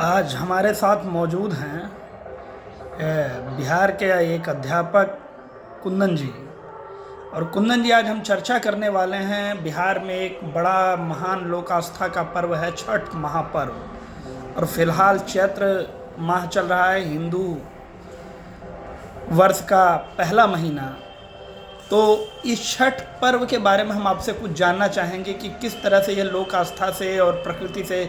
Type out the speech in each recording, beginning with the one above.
आज हमारे साथ मौजूद हैं बिहार के एक अध्यापक कुंदन जी। और कुंदन जी, आज हम चर्चा करने वाले हैं बिहार में एक बड़ा महान लोक आस्था का पर्व है छठ महापर्व। और फिलहाल चैत्र माह चल रहा है, हिंदू वर्ष का पहला महीना। तो इस छठ पर्व के बारे में हम आपसे कुछ जानना चाहेंगे कि किस तरह से यह लोक आस्था से और प्रकृति से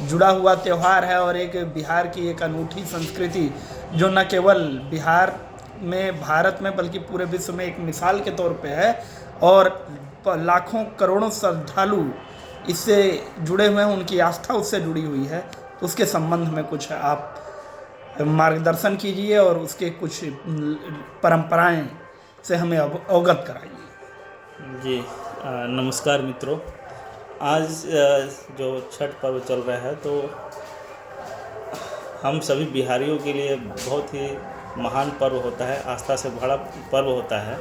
जुड़ा हुआ त्यौहार है, और एक बिहार की एक अनूठी संस्कृति जो न केवल बिहार में, भारत में, बल्कि पूरे विश्व में एक मिसाल के तौर पे है। और लाखों करोड़ों श्रद्धालु इससे जुड़े हुए हैं, उनकी आस्था उससे जुड़ी हुई है। तो उसके संबंध में कुछ आप मार्गदर्शन कीजिए और उसके कुछ परंपराएं से हमें अवगत कराइए। जी, नमस्कार मित्रों। आज जो छठ पर्व चल रहा है, तो हम सभी बिहारियों के लिए बहुत ही महान पर्व होता है, आस्था से भरा पर्व होता है।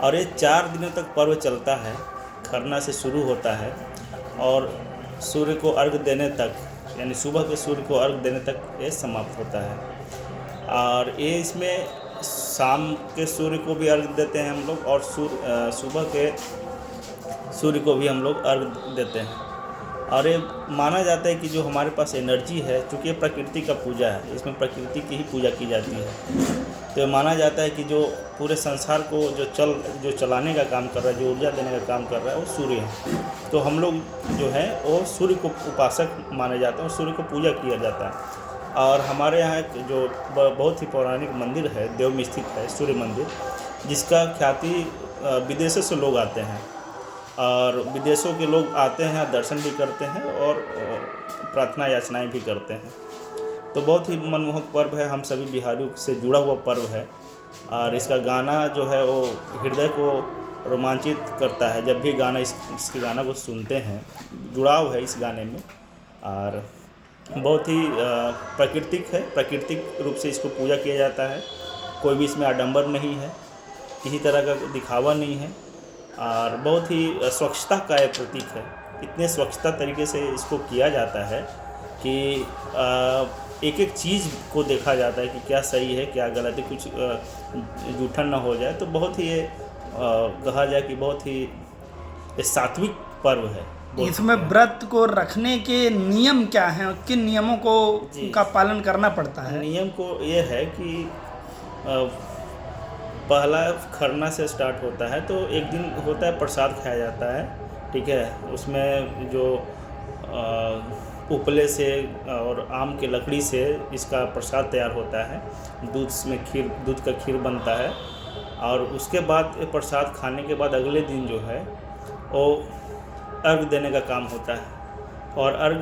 और ये 4 दिनों तक पर्व चलता है। खरना से शुरू होता है और सूर्य को अर्घ देने तक, यानी सुबह के सूर्य को अर्घ देने तक ये समाप्त होता है। और ये इसमें शाम के सूर्य को भी अर्घ देते हैं हम लोग, और सुबह के सूर्य को भी हम लोग अर्घ देते हैं। और ये माना जाता है कि जो हमारे पास एनर्जी है, चूँकि ये प्रकृति का पूजा है, इसमें प्रकृति की ही पूजा की जाती है, तो ये माना जाता है कि जो पूरे संसार को जो चलाने का काम कर रहा है, जो ऊर्जा देने का काम कर रहा है, वो सूर्य है। तो हम लोग जो है वो सूर्य को उपासक माने जाते हैं और सूर्य को पूजा किया जाता है। और हमारे यहाँ एक जो बहुत ही पौराणिक मंदिर है, देव में स्थित है सूर्य मंदिर, जिसका ख्याति विदेशों से लोग आते हैं, और विदेशों के लोग आते हैं, दर्शन भी करते हैं और प्रार्थना याचनाएं भी करते हैं। तो बहुत ही मनमोहक पर्व है, हम सभी बिहारियों से जुड़ा हुआ पर्व है। और इसका गाना जो है वो हृदय को रोमांचित करता है। जब भी इसके गाना को सुनते हैं, जुड़ाव है इस गाने में। और बहुत ही प्राकृतिक है, प्राकृतिक रूप से इसको पूजा किया जाता है। कोई भी इसमें आडंबर नहीं है, किसी तरह का दिखावा नहीं है, और बहुत ही स्वच्छता का एक प्रतीक है। इतने स्वच्छता तरीके से इसको किया जाता है कि एक एक चीज़ को देखा जाता है कि क्या सही है, क्या गलत है, कुछ जूठन ना हो जाए। तो बहुत ही ये कहा जाए कि बहुत ही सात्विक पर्व है। इसमें व्रत को रखने के नियम क्या हैं, किन नियमों को का पालन करना पड़ता है? नियम को ये है कि पहला खरना से स्टार्ट होता है, तो एक दिन होता है प्रसाद खाया जाता है, ठीक है। उसमें जो उपले से और आम के लकड़ी से इसका प्रसाद तैयार होता है। दूध का खीर बनता है। और उसके बाद प्रसाद खाने के बाद अगले दिन जो है वो अर्घ देने का काम होता है। और अर्घ